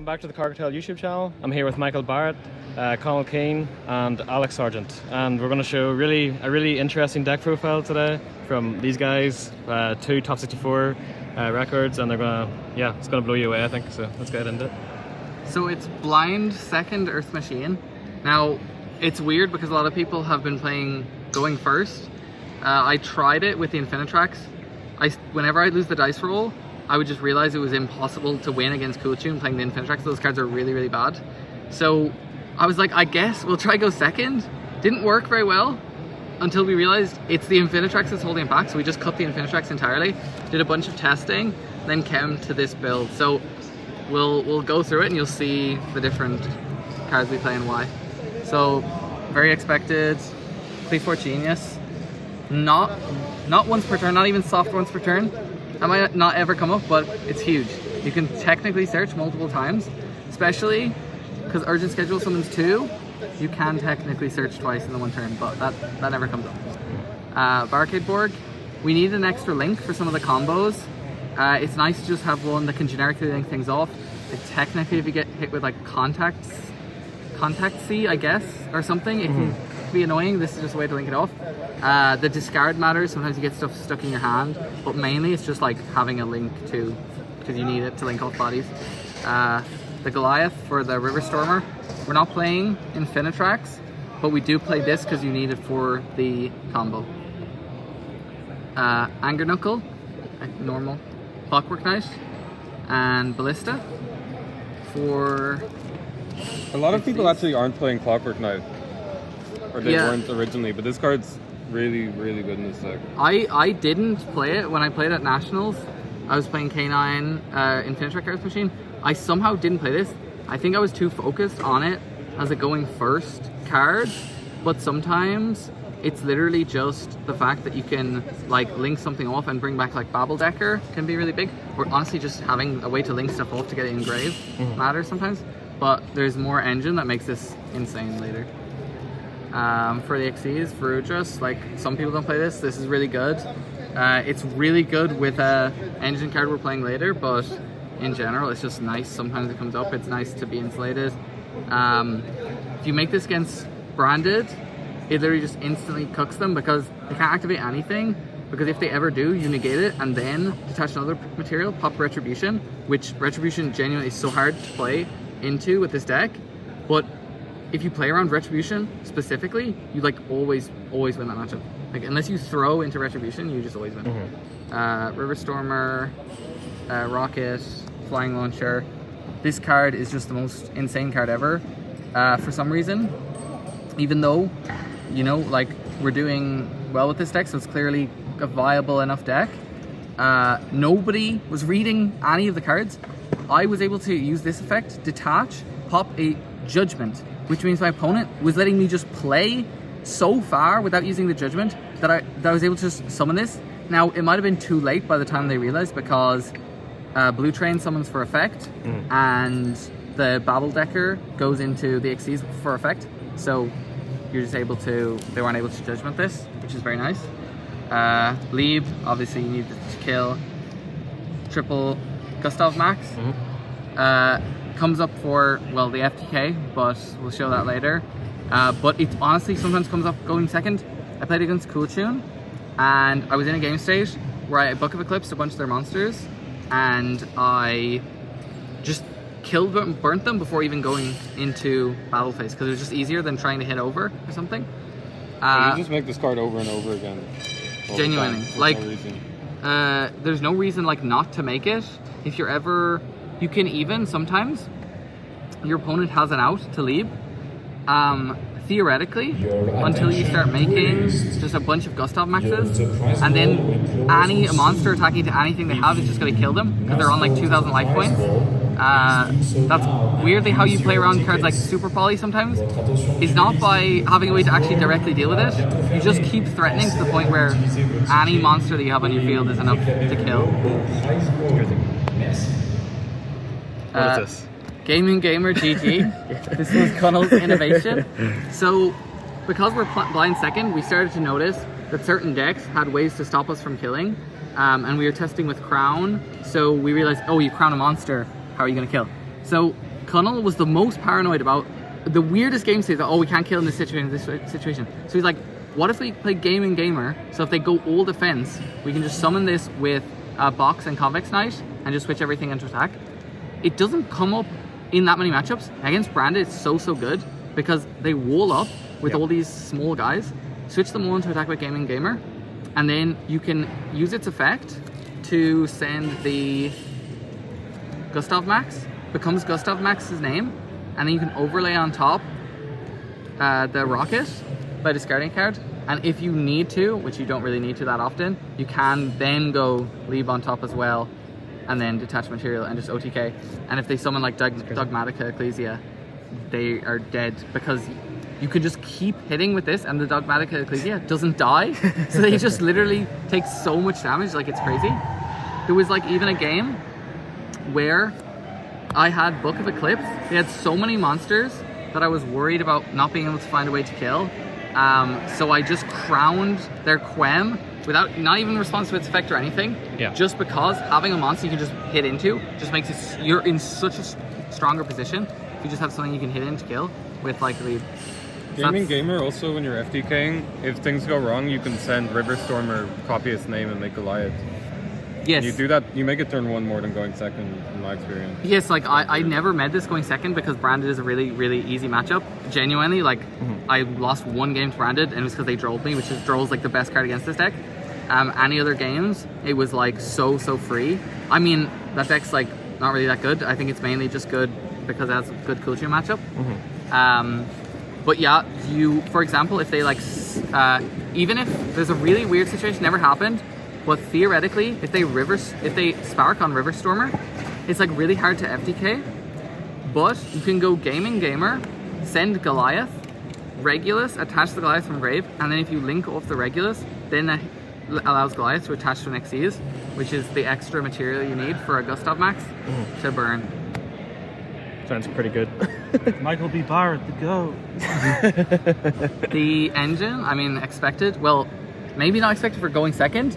welcome back to the Cartel YouTube channel. I'm here with Michael Barrett, Conall Keane and Alex Sargent, and we're going to show a really interesting deck profile today from these guys, two top 64 records, and they're going to, it's going to blow you away, I think, so let's get into it. So it's blind second Earth Machine. Now, it's weird because a lot of people have been playing going first. I tried it with the Infinitrax. Whenever I lose the dice roll, I would just realize it was impossible to win against Cool Tune playing the Infinitrax. Those cards are really, really bad. So I was like, I guess we'll try go second. Didn't work very well until we realized it's the Infinitrax that's holding it back. So we just cut the Infinitrax entirely, did a bunch of testing, then came to this build. So we'll go through it and you'll see the different cards we play and why. So very expected, Please for Genius. Not once per turn, not even soft once per turn. That might not ever come up, but it's huge. You can technically search multiple times, especially because Urgent Schedule summons 2. You can technically search twice in the one turn, but that never comes up. Barricade Borg. We need an extra link for some of the combos. It's nice to just have one that can generically link things off. Like technically, if you get hit with like Contact C, I guess, or something, it can be annoying. This is just a way to link it off. The discard matters. Sometimes you get stuff stuck in your hand, but mainly it's just like having a link to, because you need it to link off bodies. The Goliath for the River Stormer. We're not playing Infinitrax, but we do play this because you need it for the combo. Anger Knuckle, normal. Clockwork Knight, and Ballista for... A lot of people actually aren't playing Clockwork Knight, or they weren't originally, but this card's really, really good in this deck. I didn't play it when I played at Nationals. I was playing K9 Infinitrax Earth Machine. I somehow didn't play this. I think I was too focused on it as a going first card, but sometimes it's literally just the fact that you can like link something off and bring back like Babel Decker can be really big, or honestly just having a way to link stuff off to get it engraved matters sometimes. But there's more engine that makes this insane later. For the XCs, Ferudrus, like some people don't play this. This is really good. It's really good with a engine card we're playing later, but in general it's just nice. Sometimes it comes up, it's nice to be insulated. If you make this against Branded, it literally just instantly cooks them because they can't activate anything, because if they ever do, you negate it and then detach another material, pop Retribution, which Retribution genuinely is so hard to play into with this deck. But if you play around Retribution specifically, you like always win that matchup. Like unless you throw into Retribution, you just always win. River Stormer, Rocket, Flying Launcher. This card is just the most insane card ever. For some reason, even though, you know, like we're doing well with this deck, so it's clearly a viable enough deck. Nobody was reading any of the cards. I was able to use this effect, detach, pop a Judgment, which means my opponent was letting me just play so far without using the Judgment that I was able to just summon this. Now, it might have been too late by the time they realized, because Blue Train summons for effect, and the Babel Decker goes into the XCs for effect. So you're just able to, they weren't able to Judgment this, which is very nice. Lieb, obviously you need to kill. Triple Gustav Max. Comes up for, well, the FTK, but we'll show that later. But it honestly sometimes comes up going second. I played against Cool Tune, and I was in a game stage where I Book of Eclipse a bunch of their monsters, and I just killed them, burnt them before even going into battle phase, because it was just easier than trying to hit over or something. So you just make this card over and over again. Genuinely, like, there's no reason like not to make it. If you're ever, you can even sometimes your opponent has an out to leave. Theoretically, until you start making just a bunch of Gustav Maxes, and then any monster attacking to anything they have is just going to kill them because they're on like 2,000 life points. That's weirdly how you play around cards like Super Poly sometimes, is not by having a way to actually directly deal with it. You just keep threatening to the point where any monster that you have on your field is enough to kill. What is this? Gaming Gamer GG. This was Conall's innovation. So, because we're blind second, we started to notice that certain decks had ways to stop us from killing, and we were testing with Crown. So we realized, oh, you crown a monster, how are you going to kill? So Conall was the most paranoid about the weirdest game state that, oh, we can't kill in this situation. So he's like, what if we play Gaming Gamer? So if they go all defense, we can just summon this with Box and Convex Knight and just switch everything into attack. It doesn't come up in that many matchups. Against Branded, it's so good because they wall up with all these small guys, switch them all into attack with Gaming Gamer, and then you can use its effect to send the Gustav Max, becomes Gustav Max's name, and then you can overlay on top the rocket by discarding a card. And if you need to, which you don't really need to that often, you can then go Leap on top as well, and then detach material and just OTK. And if they summon like Dogmatica Ecclesia, they are dead because you can just keep hitting with this and the Dogmatica Ecclesia doesn't die. So they just literally take so much damage, like it's crazy. There was like even a game where I had Book of Eclipse. They had so many monsters that I was worried about not being able to find a way to kill. So I just crowned their Quem without, not even response to its effect or anything. Yeah. Just because having a monster you can just hit into just makes it, you're in such a stronger position if you just have something you can hit in to kill with like the... Gaming Gamer also, when you're FTKing, if things go wrong, you can send Riverstorm or copy its name and make Goliath. Yes. You do that, you make it turn 1 more than going second, in my experience. Yes, like I never met this going second because Branded is a really, really easy matchup. Genuinely, like I lost 1 game to Branded and it was because they drolled me, which is Droll's like the best card against this deck. Any other games, it was like so free. I mean, that deck's like not really that good. I think it's mainly just good because it has a good Kulchu matchup. But yeah, you, for example, if they like, even if there's a really weird situation, never happened, but theoretically, if they spark on Riverstormer, it's like really hard to FTK. But you can go Gaming Gamer, send Goliath, Regulus, attach the Goliath from grave, and then if you link off the Regulus, then that allows Goliath to attach to an Xyz, which is the extra material you need for a Gustav Max to burn. Sounds pretty good. Michael B. Barrett, the GOAT. The engine, I mean, expected. Well, maybe not expected for going second.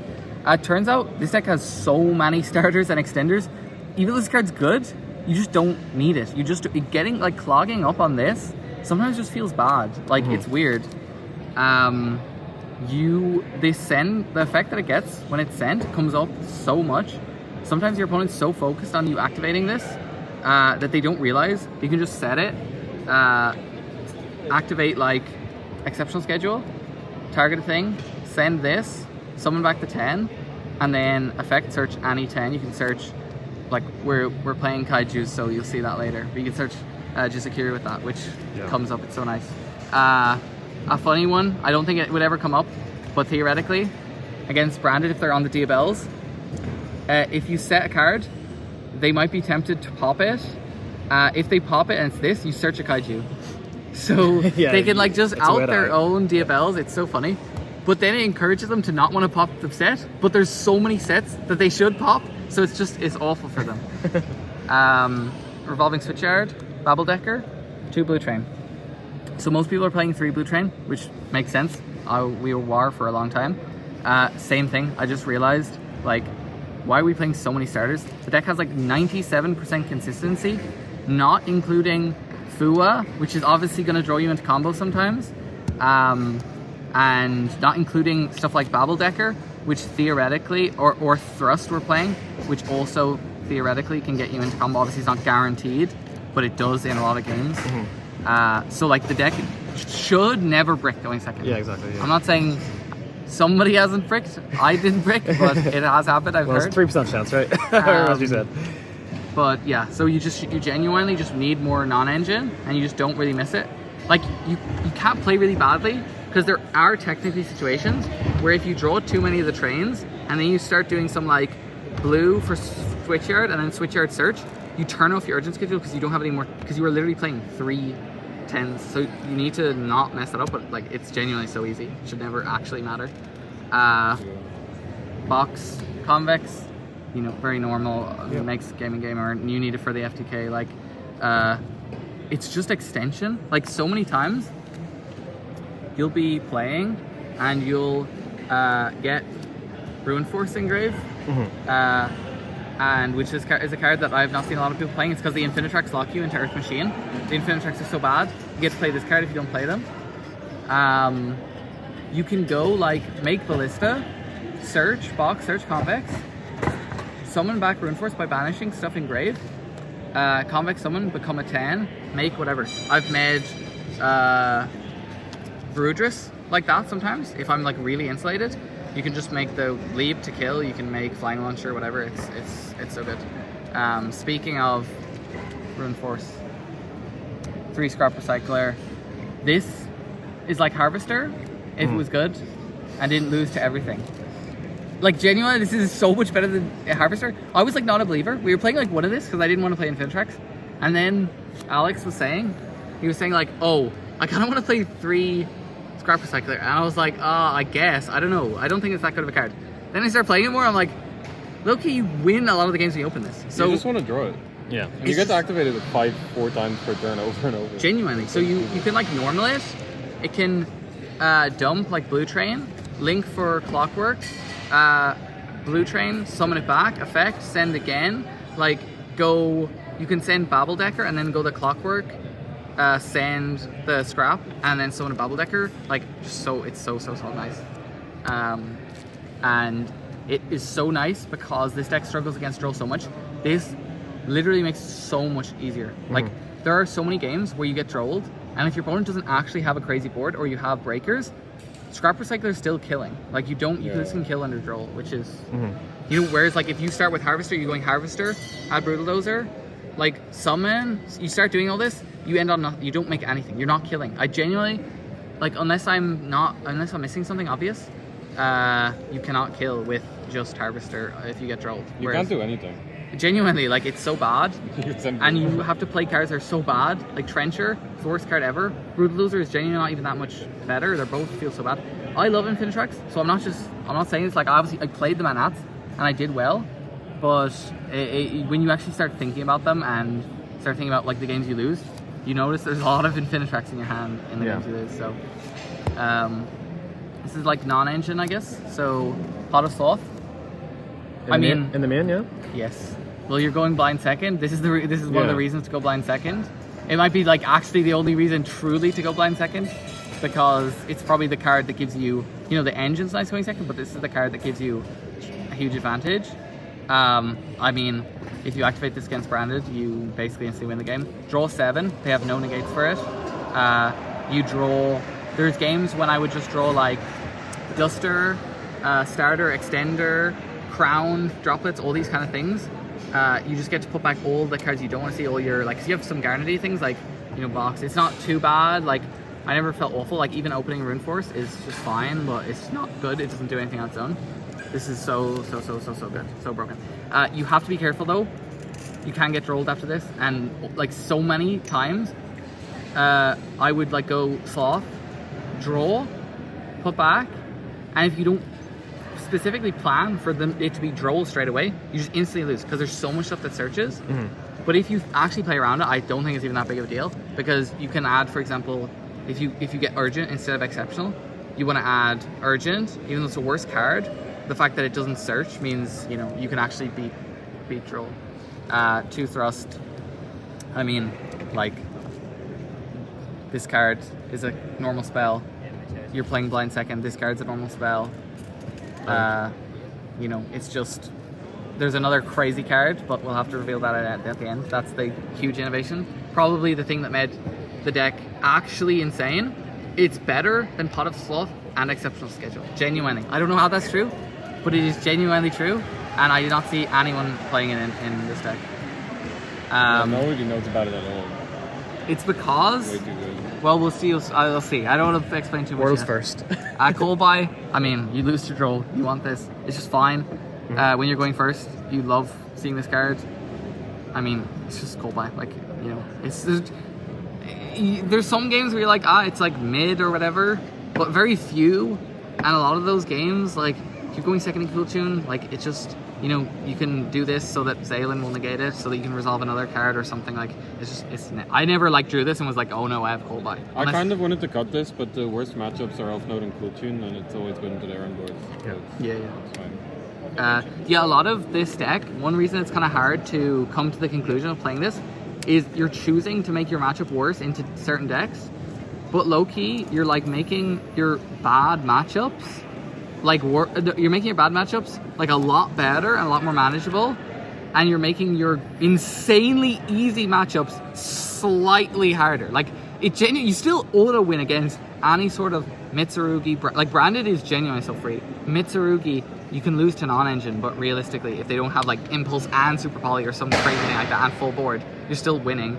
Turns out this deck has so many starters and extenders. Even though this card's good, you just don't need it. You just getting like clogging up on this sometimes just feels bad. Like it's weird. They send the effect that it gets when it's sent comes up so much. Sometimes your opponent's so focused on you activating this that they don't realize you can just set it, activate like exceptional schedule, target a thing, send this, summon back the 10, and then effect search any 10. You can search, like we're playing Kaijus, so you'll see that later. But you can search yugioh with that, which comes up. It's so nice. A funny one, I don't think it would ever come up, but theoretically, against Branded, if they're on the Diabels, if you set a card, they might be tempted to pop it. If they pop it and it's this, you search a Kaiju. So they can like just out their own Diabels. It's so funny. But then it encourages them to not want to pop the set, but there's so many sets that they should pop, so it's awful for them. Revolving Switchyard, Babbledecker, 2 Blue Train. So most people are playing 3 Blue Train, which makes sense. We were WAR for a long time. Same thing, I just realized, like, why are we playing so many starters? The deck has like 97% consistency, not including Fua, which is obviously going to draw you into combos sometimes. And not including stuff like Babbledecker, which theoretically, or Thrust we're playing, which also theoretically can get you into combo. Obviously it's not guaranteed, but it does in a lot of games. So like the deck should never brick going second. Yeah, exactly. Yeah. I'm not saying somebody hasn't bricked. I didn't brick, but it has happened, I've heard. It's 3% chance, right? As you said. But yeah, so you genuinely just need more non-engine, and you just don't really miss it. Like you can't play really badly, because there are technically situations where if you draw too many of the trains and then you start doing some like blue for Switchyard and then Switchyard search, you turn off your urgent schedule because you don't have any more, because you are literally playing 3 10s. So you need to not mess it up, but like it's genuinely so easy. It should never actually matter. Box, Convex, you know, very normal. Makes Gaming Gamer, and you need it for the FTK. Like, it's just extension. Like so many times you'll be playing and you'll get Ruin Force Engrave, and which is a card that I've not seen a lot of people playing. It's because the Infinitracks lock you into Earth Machine. The Infinitracks are so bad, you get to play this card if you don't play them. You can go like make Ballista, search, box, search, convex, summon back Runeforce by banishing stuff in grave, convex summon, become a 10, make whatever. I've made Verudris like that sometimes, if I'm like really insulated. You can just make the leap to kill, you can make flying launcher, whatever, it's so good. Speaking of Runeforce, 3 scrap recycler. This is like Harvester if it was good and didn't lose to everything. Like genuinely, this is so much better than Harvester. I was like not a believer. We were playing like one of this because I didn't want to play Infinitracks. And then Alex was saying like, oh, I kind of want to play 3 scrap recycler. And I was like, I guess, I don't know. I don't think it's that good of a card. Then I started playing it more. I'm like, low-key, you win a lot of the games when you open this. So you just want to draw it. Yeah. And you get to activate it 4 times per turn over and over. Genuinely. So you can like normal it. It can dump like Blue Train, link for Clockwork, Blue Train, summon it back, effect, send again. Like go, you can send Babbledecker and then go to Clockwork, send the scrap, and then summon a Babbledecker. Like so, it's so nice. And it is so nice because this deck struggles against draw so much. This literally makes it so much easier. Like there are so many games where you get trolled, and if your opponent doesn't actually have a crazy board or you have breakers, Scrap Recycler is still killing. Like you can kill under draw, which is you know, whereas like if you start with Harvester, you're going Harvester, add Brutal Dozer, like summon, you start doing all this, you end on nothing, you don't make anything, you're not killing. I genuinely, like unless I'm missing something obvious, you cannot kill with just Harvester if you get trolled. You can't do anything. Genuinely, like it's so bad, and you have to play cards that are so bad. Like Trencher, it's the worst card ever. Brutal Loser is genuinely not even that much better. They both feel so bad. I love Infinitracks, so I'm not saying it's like obviously I played them at Nats and I did well, but when you actually start thinking about them and start thinking about like the games you lose, you notice there's a lot of Infinitracks in your hand in the games you lose. So this is like non-engine, I guess. So Pot of Sloth. In the main, yeah. Yes. Well, you're going blind second. This is one of the reasons to go blind second. It might be like actually the only reason truly to go blind second, because it's probably the card that gives you, you know, the engine's nice going second, but this is the card that gives you a huge advantage. I mean, if you activate this against Branded, you basically instantly win the game. Draw 7. They have no negates for it. You draw. There's games when I would just draw like Duster, Starter, Extender, Crown, Droplets, all these kind of things. You just get to put back all the cards you don't want to see, all your, like, you have some Garnety things, like, you know, box. It's not too bad. Like, I never felt awful. Like, even opening Runeforce is just fine, but it's not good. It doesn't do anything on its own. This is so good. So broken. You have to be careful, though. You can get rolled after this, and, like, so many times, I would, like, go Sloth, draw, put back, and if you don't specifically plan for it to be droll straight away, you just instantly lose because there's so much stuff that searches. But if you actually play around it, I don't think it's even that big of a deal, because you can add, for example, if you get Urgent instead of Exceptional, you want to add Urgent, even though it's the worst card. The fact that it doesn't search means, you know, you can actually beat droll. 2 Thrust. I mean, like, this card is a normal spell. You're playing blind second. This card's a normal spell. You know, it's just, there's another crazy card, but we'll have to reveal that at the end. That's the huge innovation. Probably the thing that made the deck actually insane. It's better than Pot of Sloth and Exceptional Schedule. Genuinely. I don't know how that's true, but it is genuinely true, and I did not see anyone playing it in this deck. Nobody knows about it at all. It's because... Way too good. Well, we'll see. I'll see. I don't want to explain too much. World's yet. first. Call by, I mean, you lose to draw. You want this. It's just fine. When you're going first, you love seeing this card. I mean, it's just call by. Like, you know, there's some games where you're like, it's like mid or whatever, but very few. And a lot of those games, like, if you're going second in Cool Tune, like, it's just, you know, you can do this so that Zaylin will negate it, so that you can resolve another card or something. Like, I never like drew this and was like, oh no, I have call by. I kind of wanted to cut this, but the worst matchups are Elf Node and Cool Tune, and it's always good into their own boards. Yeah. It's fine. Yeah, a lot of this deck, one reason it's kind of hard to come to the conclusion of playing this is you're choosing to make your matchup worse into certain decks, but low-key, you're like making your bad matchups, like you're making your bad matchups like a lot better and a lot more manageable, and you're making your insanely easy matchups slightly harder. Like, you still auto-win against any sort of Mitsurugi, like Branded is genuinely so free. Mitsurugi, you can lose to non-engine, but realistically, if they don't have like Impulse and Super Poly or some crazy thing like that and full board, you're still winning.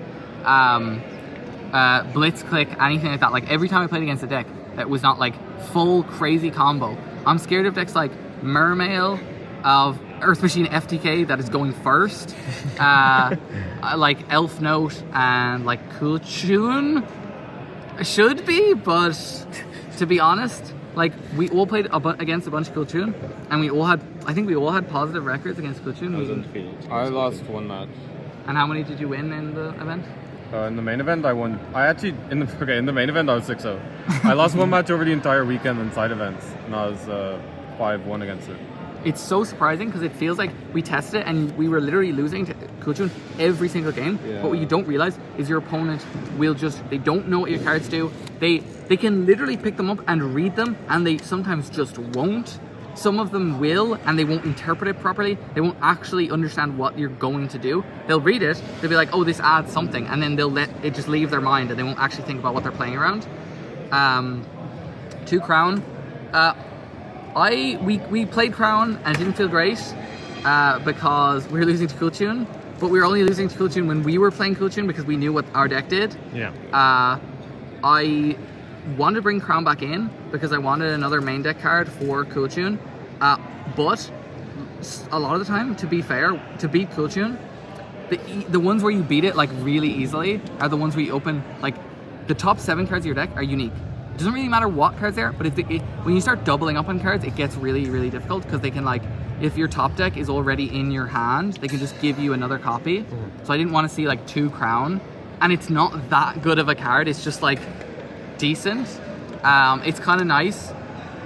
Blitzclick, anything like that. Like every time I played against a deck that was not like full crazy combo, I'm scared of decks like Mermail, of Earth Machine FTK that is going first, like Elf Note and like Kulchun should be, but to be honest, like we all played against a bunch of Kulchun, and I think we all had positive records against Kulchun. I was undefeated. I lost one match. And how many did you win in the event? In the main event, I won. In the main event, I was 6-0. I lost one match over the entire weekend in side events, and I was 5-1 against it. It's so surprising because it feels like we tested it and we were literally losing to Kulchun every single game. Yeah. But what you don't realize is your opponent will they don't know what your cards do. They can literally pick them up and read them, and they sometimes just won't. Some of them will, and they won't interpret it properly. They won't actually understand what you're going to do. They'll read it, they'll be like, oh, this adds something, and then they'll let it just leave their mind, and they won't actually think about what they're playing around. 2 Crown. We played Crown and it didn't feel great because we were losing to Kulchun, but we were only losing to Kulchun when we were playing Kulchun because we knew what our deck did. Yeah. I wanted to bring Crown back in because I wanted another main deck card for Kulchun, but a lot of the time, to be fair, to beat Kulchun, the ones where you beat it like really easily are the ones where you open, like the top 7 cards of your deck are unique. It doesn't really matter what cards they are, but when you start doubling up on cards, it gets really, really difficult because they can, like, if your top deck is already in your hand, they can just give you another copy. So I didn't want to see like 2 Crown, and it's not that good of a card. It's just like decent. It's kind of nice.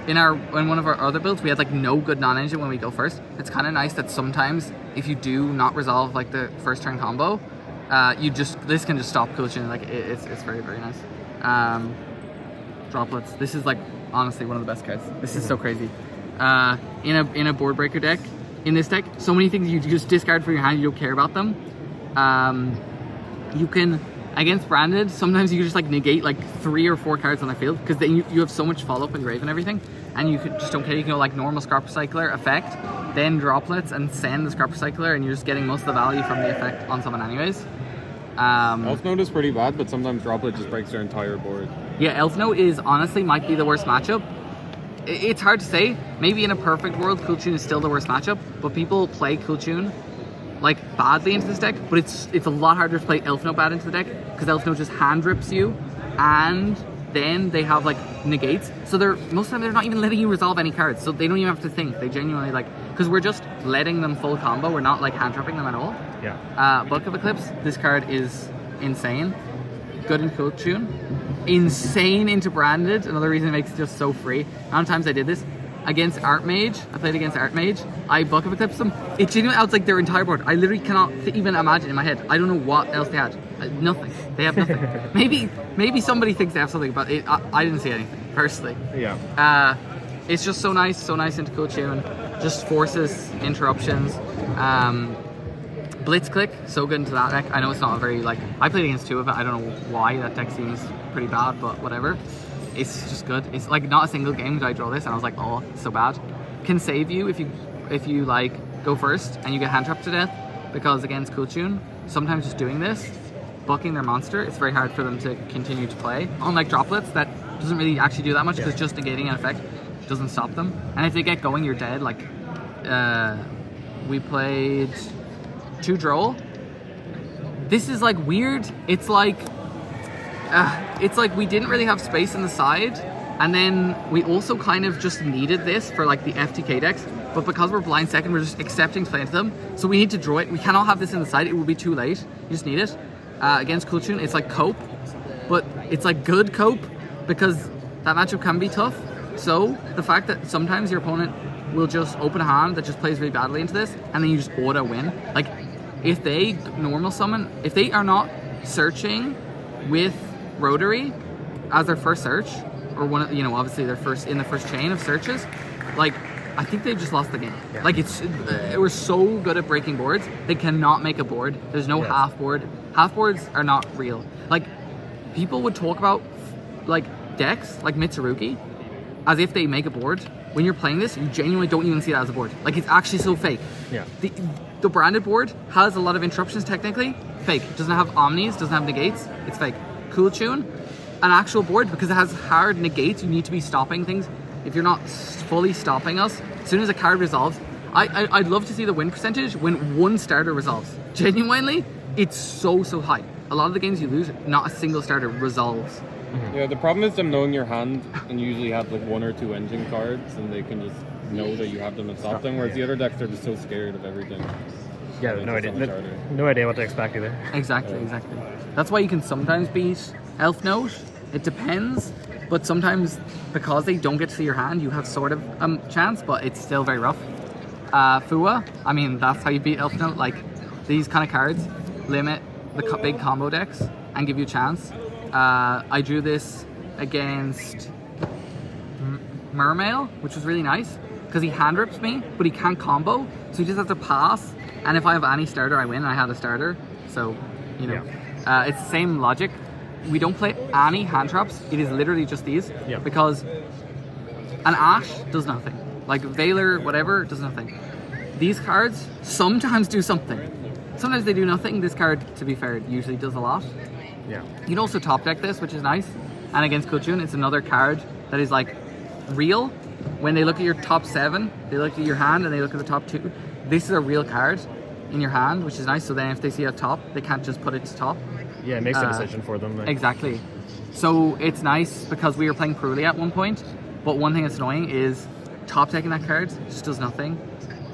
In one of our other builds, we had like no good non-engine when we go first. It's kind of nice that sometimes if you do not resolve like the first turn combo, this can just stop Kulchun. Like it's very, very nice. Droplets. This is like honestly one of the best cards. This is so crazy. In a board breaker deck, in this deck, so many things you just discard for your hand. You don't care about them. You can, against Branded, sometimes you can just like negate like 3 or 4 cards on the field because then you have so much follow up and grave and everything, and you just don't care. You can go like normal Scrap Recycler effect, then droplets, and send the Scrap Recycler, and you're just getting most of the value from the effect on someone anyways. Elf Note is pretty bad, but sometimes Droplet just breaks their entire board. Yeah, Elf Note is honestly might be the worst matchup. It's hard to say. Maybe in a perfect world, Kulchun is still the worst matchup, but people play Kulchun like badly into this deck. But it's a lot harder to play Elf Note bad into the deck because Elf Note just hand rips you, and then they have like negates. So most of the time they're not even letting you resolve any cards, so they don't even have to think. They genuinely like, because we're just letting them full combo. We're not like hand trapping them at all. Yeah. Book of Eclipse. This card is insane. Good in Kulchun. Insane into Branded. Another reason it makes it just so free. How many times I did this? Against Archmage. I played against Archmage. I Book of Eclipse them. It genuinely outs like their entire board. I literally cannot even imagine in my head. I don't know what else they had. Nothing. They have nothing. maybe somebody thinks they have something, but I didn't see anything, personally. Yeah. It's just so nice into Kulchun. Just forces interruptions. Blitzclick, so good into that deck. I know it's not a very, like, I played against 2 of it. I don't know why. That deck seems pretty bad, but whatever. It's just good. It's like not a single game did I draw this and I was like, oh, it's so bad. Can save you if you like go first and you get hand trapped to death, because against Kulchun, sometimes just doing this, bucking their monster, it's very hard for them to continue to play. Unlike Droplets, that doesn't really actually do that much because just negating an effect doesn't stop them. And if they get going, you're dead. Like, we played 2 Droll. This is like weird. It's like we didn't really have space in the side, and then we also kind of just needed this for like the FTK decks, but because we're blind second, we're just accepting to play into them, so we need to draw it. We cannot have this in the side. It will be too late. You just need it. Against Kulchun, it's like cope, but it's like good cope because that matchup can be tough. So the fact that sometimes your opponent will just open a hand that just plays really badly into this, and then you just auto win. Like, if they normal summon, if they are not searching with Rotary as their first search, or one of, you know, obviously their first in the first chain of searches, like, I think they've just lost the game. Yeah. Like, we're so good at breaking boards, they cannot make a board. There's no half board. Half boards are not real. Like, people would talk about like decks like Mitsurugi as if they make a board. When you're playing this, you genuinely don't even see that as a board. Like, it's actually so fake. Yeah. The branded board has a lot of interruptions technically. Fake. Doesn't have omnis, doesn't have negates. It's fake. Cool Tune, an actual board, because it has hard negates. You need to be stopping things. If you're not fully stopping us, as soon as a card resolves, I'd love to see the win percentage when one starter resolves. Genuinely, it's so high. A lot of the games you lose, not a single starter resolves. Yeah, the problem is them knowing your hand and you usually have like 1 or 2 engine cards and they can just know that you have them and stop them, whereas the other decks are just so scared of everything. Yeah, no idea. No idea what to expect either. Exactly. That's why you can sometimes beat Elf Note. It depends, but sometimes because they don't get to see your hand, you have sort of a chance, but it's still very rough. Fua, I mean, that's how you beat Elf Note. Like, these kind of cards limit the big combo decks and give you a chance. I drew this against Mermail, which was really nice because he hand rips me, but he can't combo, so he just has to pass. And if I have any starter, I win. And I had a starter, so you know, it's the same logic. We don't play any hand traps. It is literally just these, because an Ash does nothing. Like Valor, whatever, does nothing. These cards sometimes do something. Sometimes they do nothing. This card, to be fair, usually does a lot. Yeah. You can also top deck this, which is nice. And against Kuchun, it's another card that is like real. When they look at your top 7, they look at your hand and they look at the top 2. This is a real card in your hand, which is nice. So then if they see a top, they can't just put it to top. Yeah, it makes the decision for them. Like. Exactly. So it's nice because we were playing poorly at one point. But one thing that's annoying is top decking that card just does nothing.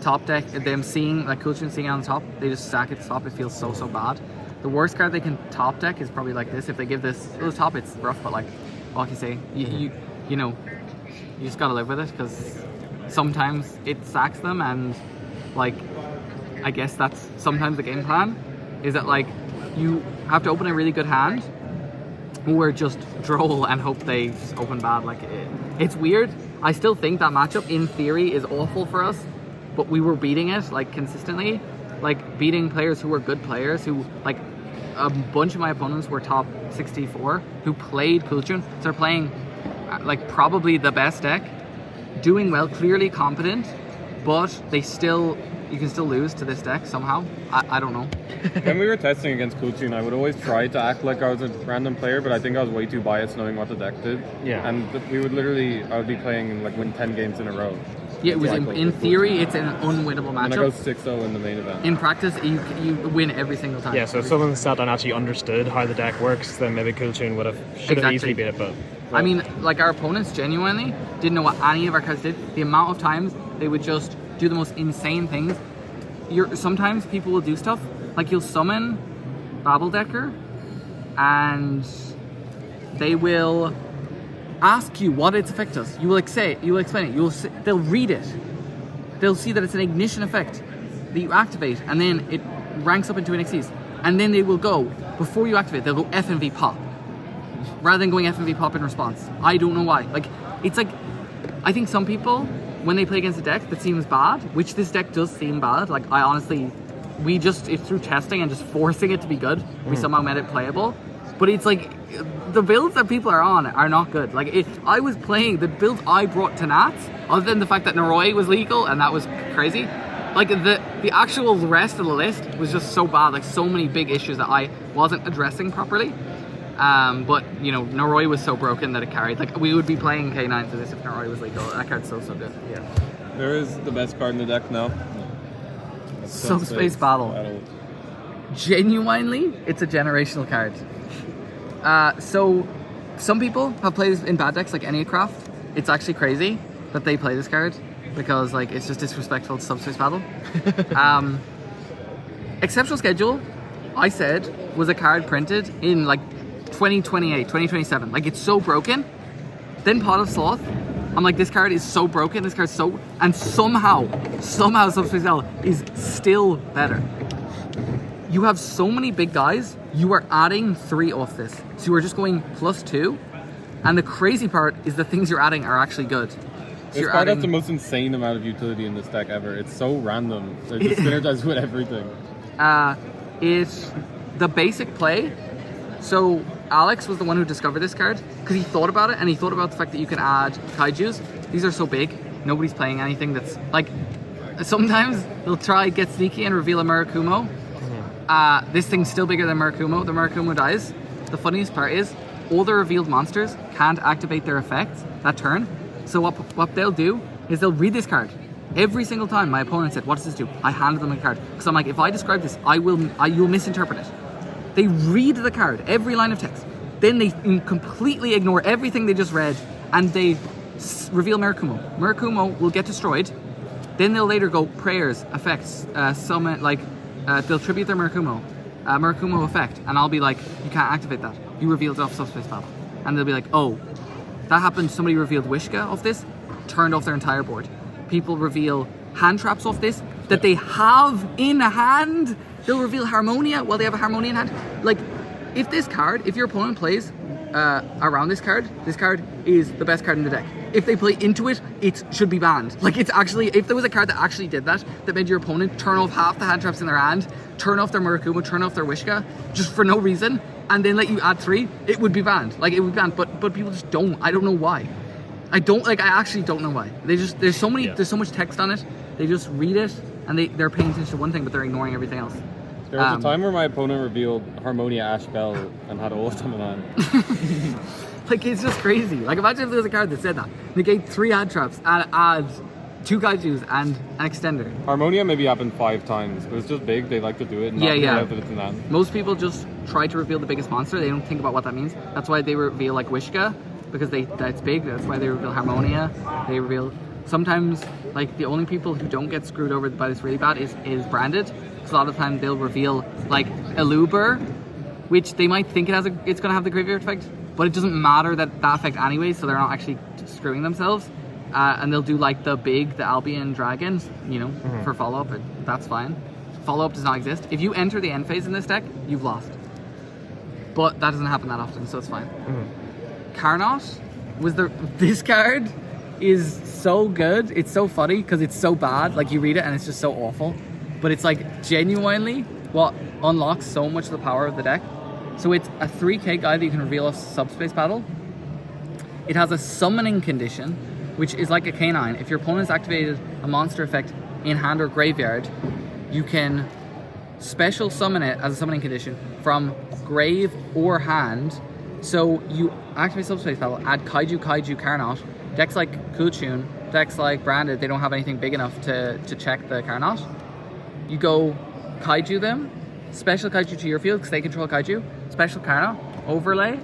Top deck, them seeing, like Kuchun seeing it on the top, they just stack it to top. It feels so bad. The worst card they can top deck is probably like this. If they give this to the top, it's rough, but like, what can you say? You know, you just gotta live with it because sometimes it sacks them, and like, I guess that's sometimes the game plan is that like you have to open a really good hand or just droll and hope they just open bad. Like, it's weird. I still think that matchup in theory is awful for us, but we were beating it like consistently, like beating players who were good players who like. A bunch of my opponents were top 64 who played Kulchun, so they're playing like probably the best deck, doing well, clearly competent, but they still, you can still lose to this deck somehow. I don't know. When we were testing against Kulchun, I would always try to act like I was a random player, but I think I was way too biased knowing what the deck did. Yeah. And we would literally, I would be playing and like win 10 games in a row. Yeah, it was in theory, it's an unwinnable And I matchup. go 6-0 in the main event. In practice, you win every single time. Yeah, so if someone sat down and actually understood how the deck works, then maybe Kulchun should have easily beat it, but... I mean, like, our opponents genuinely didn't know what any of our cards did. The amount of times they would just do the most insane things. Sometimes people will do stuff, like you'll summon Babbledecker, and they will ask you what its effect does. You will explain it. They'll read it. They'll see that it's an ignition effect that you activate, and then it ranks up into an XYZ. And then they will go, before you activate, they'll go FMV pop, rather than going FMV pop in response. I don't know why. Like, it's like, I think some people, when they play against a deck that seems bad, which this deck does seem bad, like, I honestly, it's through testing and just forcing it to be good, we somehow made it playable. But it's like, the builds that people are on are not good. Like, I was playing the build I brought to Nats, other than the fact that Noroi was legal, and that was crazy. Like, the actual rest of the list was just so bad. Like, so many big issues that I wasn't addressing properly. But, you know, Noroi was so broken that it carried. Like, we would be playing K9 for this if Noroi was legal. That card's so good. Yeah. There is the best card in the deck now. Subspace Battle. Genuinely, it's a generational card. So, some people have played this in bad decks like Enneacraft. It's actually crazy that they play this card because, like, it's just disrespectful to Subspace Battle. Exceptional Schedule, I said, was a card printed in like 2028, 2027. Like, it's so broken. Then Pot of Sloth I'm like, this card is so broken, this card's so... And somehow Subspace Battle is still better. You have so many big guys, you are adding 3 off this. So you are just going +2. And the crazy part is the things you're adding are actually good. So This card has the most insane amount of utility in this deck ever. It's so random. It just synergizes with everything. It's the basic play. So Alex was the one who discovered this card because he thought about it, and he thought about the fact that you can add kaijus. These are so big, nobody's playing anything that's like. Sometimes they'll try get sneaky and reveal a Murakumo. This thing's still bigger than Murakumo. The Murakumo dies. The funniest part is all the revealed monsters can't activate their effects that turn. So what they'll do is they'll read this card. Every single time my opponent said, "What does this do?" I handed them a card because I'm like, if I describe this, you'll misinterpret it. They read the card, every line of text. Then they completely ignore everything they just read, and they reveal Murakumo. Murakumo will get destroyed. Then they'll later go prayers, effects, summon, like they'll tribute their Murakumo, Murakumo effect, and I'll be like, you can't activate that. You revealed it off Subspace Battle, and they'll be like, oh, that happened. Somebody revealed yugioh off this, turned off their entire board. People reveal hand traps off this that they have in hand. They'll reveal Harmonia while they have a Harmonia in hand. Like, if your opponent plays around this card is the best card in the deck. If they play into it, it should be banned. Like, it's actually, if there was a card that actually did that made your opponent turn off half the hand traps in their hand, turn off their Murakumo, turn off their yugioh, just for no reason, and then let you add 3, it would be banned. Like, it would be banned, but people just don't. I don't know why. I actually don't know why. There's so much text on it. They just read it, and they're paying attention to one thing, but they're ignoring everything else. There was a time where my opponent revealed Harmonia Ash Bell and had all of them in hand. Like, it's just crazy. Like, imagine if there was a card that said that. Negate 3 hand traps and add 2 kaijus and an extender. Harmonia maybe happened 5 times, but it's just big. They like to do it and not realize that it's in hand. Most people just try to reveal the biggest monster. They don't think about what that means. That's why they reveal, like, yugioh, because that's big. That's why they reveal Harmonia. They reveal... Sometimes, like, the only people who don't get screwed over by this really bad is branded. Because a lot of the time they'll reveal, like, Eluber, which they might think it's going to have the graveyard effect, but it doesn't matter that effect anyway, so they're not actually screwing themselves. And they'll do, like, the Albion Dragons, for follow-up. That's fine. Follow-up does not exist. If you enter the end phase in this deck, you've lost. But that doesn't happen that often, so it's fine. Carnot this card is so good. It's so funny because it's so bad. Like, you read it and it's just so awful. But it's, like, genuinely what unlocks so much of the power of the deck. So it's a 3k guy that you can reveal off Subspace Battle. It has a summoning condition, which is like a canine. If your opponent's activated a monster effect in hand or graveyard, you can special summon it as a summoning condition from grave or hand. So you activate Subspace Battle, add Kaiju, Carnot. Decks like Kultune, decks like Branded, they don't have anything big enough to check the Carnot. You go Kaiju them, special Kaiju to your field because they control Kaiju, special Carnot, overlay.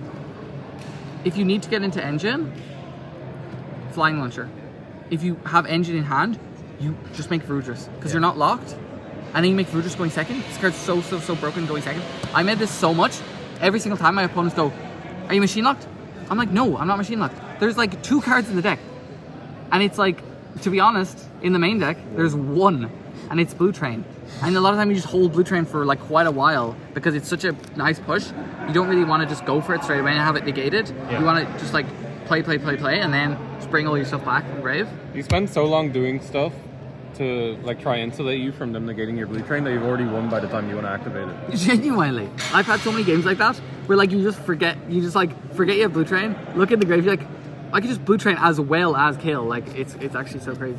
If you need to get into Engine, Flying Launcher. If you have Engine in hand, you just make Vrudris because you're not locked. And then you make Vrudris going second. This card's so broken going second. I made this so much, every single time my opponents go, "Are you machine locked?" I'm like, no, I'm not machine locked. There's like 2 cards in the deck. And it's like, to be honest, in the main deck, there's 1. And it's Blue Train. And a lot of time you just hold Blue Train for like quite a while because it's such a nice push. You don't really want to just go for it straight away and have it negated. You want to just like play, and then just bring all your stuff back from grave. You spend so long doing stuff to like try and insulate you from them negating your Blue Train that you've already won by the time you want to activate it. Genuinely. I've had so many games like that where like you just forget you have Blue Train, look in the grave, you're like, I could just Blue Train as well as kill. Like, it's actually so crazy.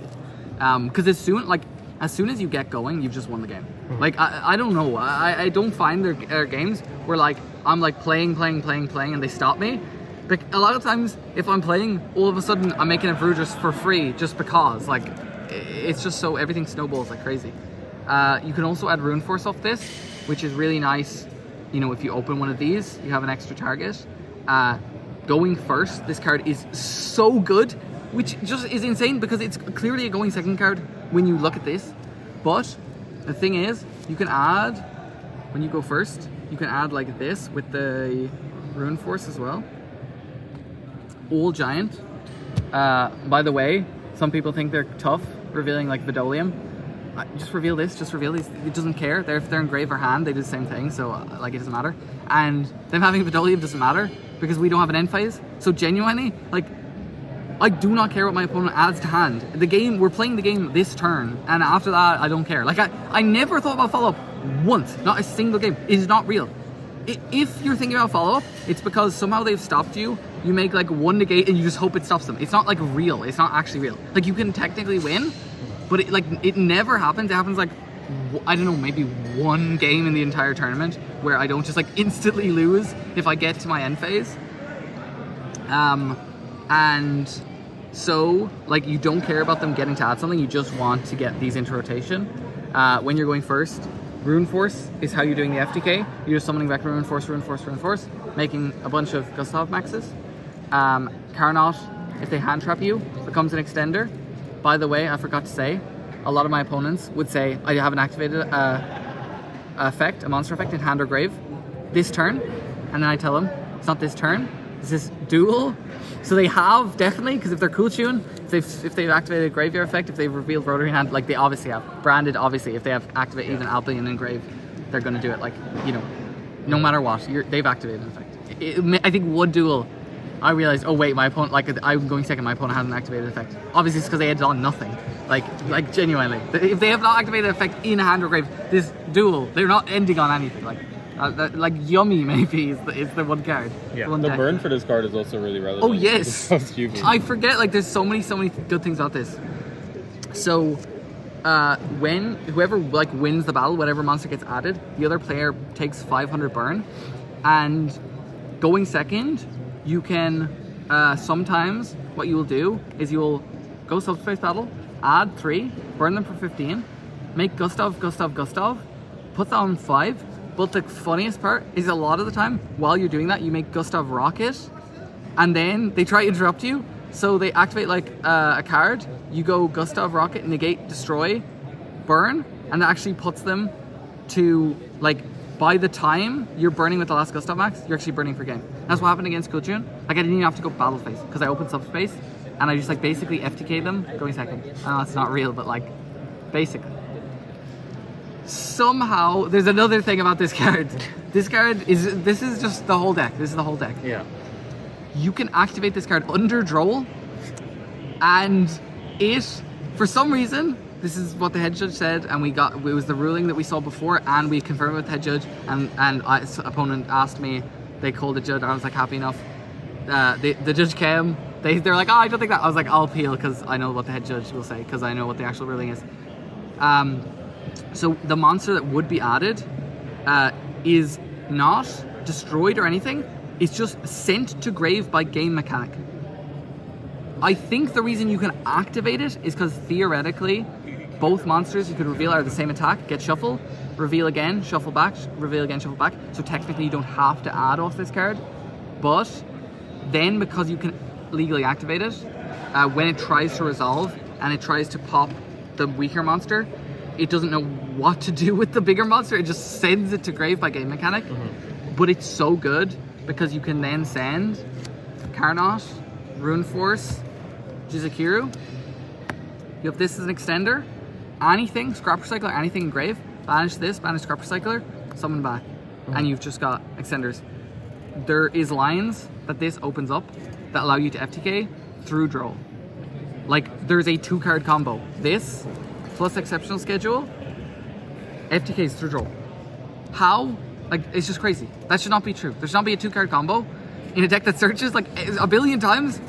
Because as soon as you get going, you've just won the game. Like, I don't know. I don't find there are games where like I'm like playing and they stop me. But a lot of times if I'm playing, all of a sudden I'm making a Vrudris for free just because. Like, it's just so everything snowballs like crazy. You can also add Rune Force off this, which is really nice. If you open one of these, you have an extra target. Going first, this card is so good, which just is insane because it's clearly a going second card when you look at this. But the thing is, you can add, when you go first, you can add like this with the Rune Force as well. All Giant. By the way, some people think they're tough, revealing like Vidolium. Just reveal this, just reveal these. It doesn't care. If they're in grave or hand, they do the same thing, so like it doesn't matter. And them having Vidolium doesn't matter because we don't have an end phase. So genuinely, like, I do not care what my opponent adds to hand. We're playing the game this turn, and after that, I don't care. Like, I never thought about follow-up once, not a single game. It is not real. If you're thinking about follow-up, it's because somehow they've stopped you. You make like one negate and you just hope it stops them. It's not like real. It's not actually real. Like, you can technically win, but it never happens. It happens like, I don't know, maybe one game in the entire tournament where I don't just like instantly lose if I get to my end phase. And so, like, you don't care about them getting to add something, you just want to get these into rotation. When you're going first, Rune Force is how you're doing the FTK. You're just summoning back Rune Force, making a bunch of Gustav maxes. Carnot, if they hand trap you, becomes an extender. By the way, I forgot to say, a lot of my opponents would say, I haven't activated a monster effect in hand or grave this turn, and then I tell them, it's not this turn, it's this duel. So they have, definitely, because if they're cool tune, if they've activated a graveyard effect, if they've revealed rotary hand, like they obviously have. Branded, obviously, if they have activated even Albion and Grave, they're going to do it, like, you know, no matter what, they've activated an effect. I think one duel, I realized, oh wait, my opponent, like, I'm going second, my opponent hasn't activated effect. Obviously it's because they had on nothing. Like genuinely. If they have not activated effect in a hand or grave, this duel, they're not ending on anything. Like Yummy maybe is the one card. Yeah. One the deck. burn for this card is also really relevant. Oh yes. It's so stupid. I forget, like, there's so many good things about this. So when whoever like wins the battle, whatever monster gets added, the other player takes 500 burn, and going second, you can sometimes what you will do is you will go Subspace Battle, add 3, burn them for 15, make Gustav, put that on 5. But the funniest part is a lot of the time, while you're doing that, you make Gustav Rocket, and then they try to interrupt you. So they activate like a card, you go Gustav Rocket, negate, destroy, burn, and that actually puts them to, like, by the time you're burning with the last Gustav max, you're actually burning for game. That's what happened against Kultune. Like, I didn't even have to go battle phase, because I opened Subspace, and I just like basically FTK'd them going second. I know it's not real, but like, basically. Somehow, there's another thing about this card. This is just the whole deck. This is the whole deck. Yeah. You can activate this card under Droll, and it, for some reason, this is what the head judge said, and it was the ruling that we saw before, and we confirmed with the head judge, and opponent asked me, they called the judge, I was like, happy enough. The judge came, they're like, oh, I don't think that. I was like, I'll appeal, because I know what the head judge will say, because I know what the actual ruling is. So the monster that would be added is not destroyed or anything. It's just sent to grave by game mechanic. I think the reason you can activate it is because theoretically, both monsters you could reveal are the same attack, get shuffle, reveal again, shuffle back, reveal again, shuffle back. So technically you don't have to add off this card. But then because you can legally activate it, when it tries to resolve and it tries to pop the weaker monster, it doesn't know what to do with the bigger monster. It just sends it to grave by game mechanic. Mm-hmm. But it's so good because you can then send Carnot, Rune Force, yugioh. You have this as an extender. Anything, Scrap Recycler, anything in grave, banish this, banish Scrap Recycler, summon back. Mm-hmm. And you've just got extenders. There is lines that this opens up that allow you to FTK through Droll. Like, there's a 2-card combo. This plus Exceptional Schedule, FTKs through Droll. How? Like, it's just crazy. That should not be true. There should not be a 2-card combo in a deck that searches like a billion times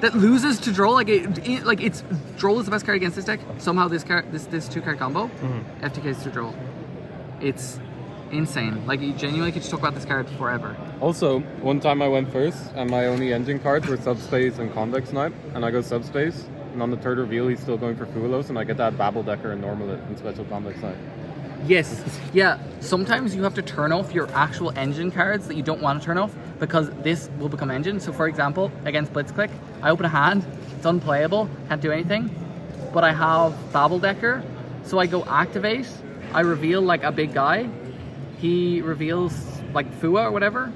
that loses to Droll. It's Droll is the best card against this deck. Somehow this 2-card combo, FTKs through Droll. It's insane. Like, you genuinely could just talk about this card forever. Also, one time I went first, and my only engine cards were Subspace and Convex Knight, and I go Subspace, and on the third reveal he's still going for Fulos, and I get that Babel Decker and normal it and special Convex Knight. Yes. Yeah, sometimes you have to turn off your actual engine cards that you don't want to turn off because this will become engine. So for example, against Blitzclick, I open a hand, it's unplayable, can't do anything, but I have Babel Decker, so I go activate, I reveal like a big guy, he reveals like Fua or whatever,